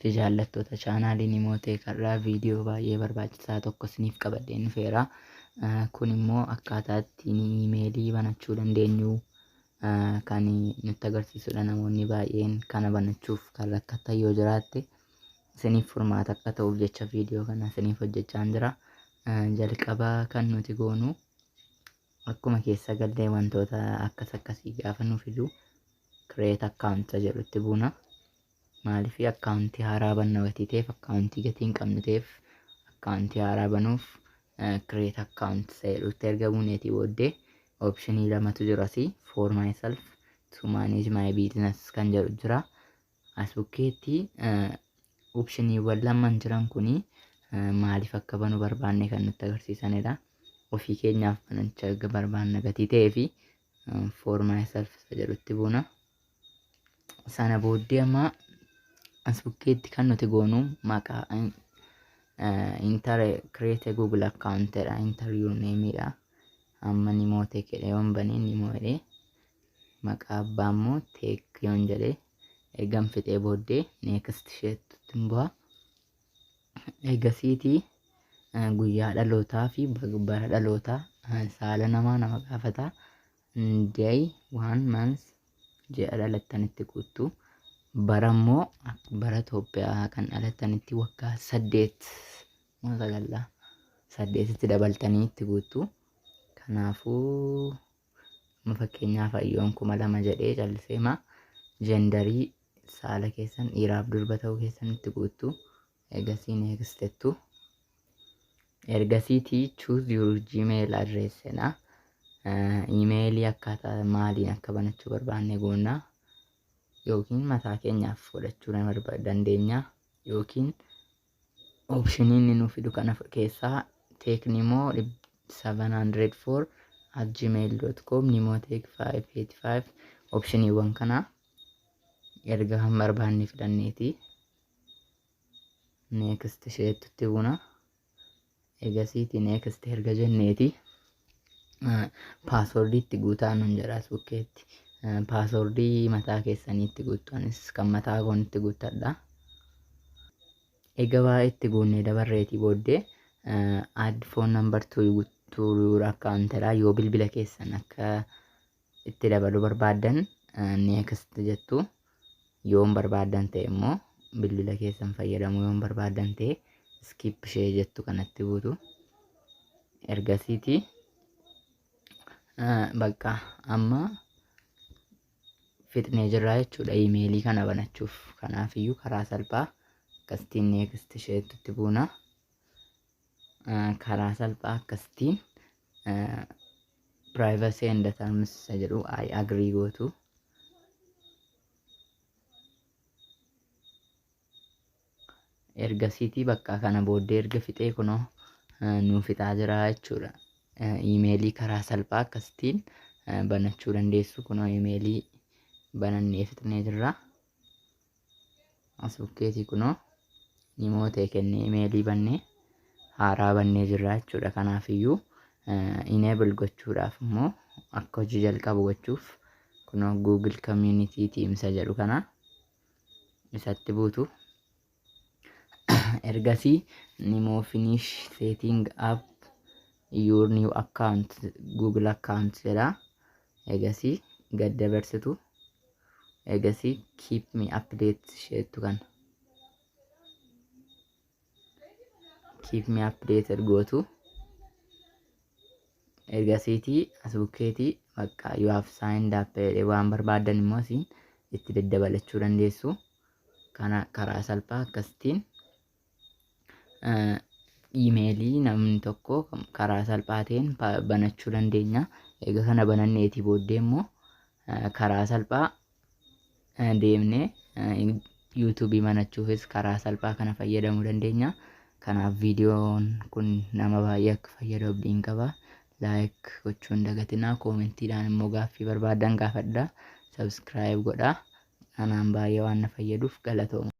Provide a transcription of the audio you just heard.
fi jaallattoota chaanaalii Niimootee karraa viidiyoo baay'ee barbaachisaa tokko isiniif qabadheen dhufeera. Kun immoo akkaataa ittiin iimeelii banachuu dandeenyu kan nutti agarsiisudha. Namoonni baay'een kana banachuuf kan rakkatan yoo jiraatte isiniif furmaata akka ta'uuf jecha viidiyoo kana isiniif hojjechaa jira. Jalqaba kan nuti goonu akkuma keessa gallee wantoota akkasii gaafa nu fidu create account jedhutti buuna. Maaliif akkaawuntii haaraa banna gatii ta'eef akkaawuntii gatii hin qabne ta'eef akkaawuntii haaraa banuuf create account jedhutti erga buuneetii booddee optionii lamatu jira asii for myself to manage my business kan jedhu jira. As bukkeetti optioniiwwan lamaan jiran kuni maaliif akka banuu barbaanne kan nutti agarsiisanidha. Ofii keenyaaf banachaa barbaanna gatii ta'ee fi for myself jedhutti buuna. Sana booddee amma as bukkeetti kan nuti goonu maqaa create Google account dha. Enter your name dha. Amma Niimootee jedhee yoon banee Niimootee maqaa abbaa immoo teek yoon jedhee eegan fixee booddee next isheetti bu'a. Eegasiitii guyyaa dhalootaa fi bara dhalootaa saala nama gaafata. Day 1 month ji'a dhalattanitti guuttu. Bara immoo bara Itoophiyaa kan dhalattanitti waggaa 8 dabaltanii itti guuttu. Kanaafuu fakkeenyaaf yoon 2000 jedhee calliseema jendarii saala keessan dhiiraaf durba ta'uu keessan itti guuttu. Eegasii neextettu. Ergasiitii choose your gmail address jedha. Iimeelii akkaataa maaliin akka banachuu barbaanne goonna. Yookiin mataa keenyaaf godhachuu dandeenya. Yookiin optionii inni nuuf fidu kana keessaa teeknimoo 704@gmail.com niimootee 585 optioniiwwan kana erga kan barbaanne fidanneeti. Next isheetti buuna. Eegasiitii next erga jenneeti paaswordii itti guutaa nuun jedha as bukkeetti. Paaswordii mataa keessaniitti guuttanis kan mataa koonitti guuttadha. Egaa waa itti guunnee dabarreetii booddee add phone number to your account dha. Yoo bilbila keessan akka itti dabaluu barbaaddan next jettu. Yoon barbaaddan ta'e immoo bilbila keessan fayyadamuu yoon barbaaddan ta'e skip ishee jettu kanatti buutu. Ergasiitii bakka amma fixnee jirra jechuudha iimeelii kana banachuuf. Kanaafiyyuu karaa salphaa akkasitiin next isheetti buuna. Karaa salphaa akkasitiin privacy and terms jedhu I agree gootu. Ergasiitii bakka kana booddee erga fixee kunoo nuu fixaa jira jechuudha. Iimeelii karaa salphaa akkasitiin banachuu dandeessu. Kunoo iimeelii banannee fixnee jirra. As bukkeetii kunoo Niimootee kennee iimeelii bannee haaraa bannee jirra jechuudha. Kanaafiyyuu enable gochuudhaaf immoo akka hojii jalqabu gochuuf kunoo Google Community Teams jedhu kana isatti buutu. Ergasii Nimoo finish setting up your new account Google account jedha. Egasii gad dabarsitu. Egasii keep me update isheettu kan keep me updated gootu. Ergasiitii as bukkeetii bakka you have signed up waan barbaadan immoo asiin itti daddabalachuu dandeessu. Kana karaa salphaa akkasitiin iimeelii namni tokko karaa salphaa ta'een banachuu dandeenya. Egaa kana bananneetii booddee immoo karaa salphaa deemnee yuutuubii banachuufis karaa salphaa kana fayyadamuu dandeenya. Kanaaf viidiyoon kun nama baay'ee akka fayyadu abdiin qaba. Like gochuun dagatinaa. Koomentiidhaan immoo gaaffii barbaadan gaafadhaa. Subscribe godhaa. Anaan baay'ee waan na fayyaduuf galatooma.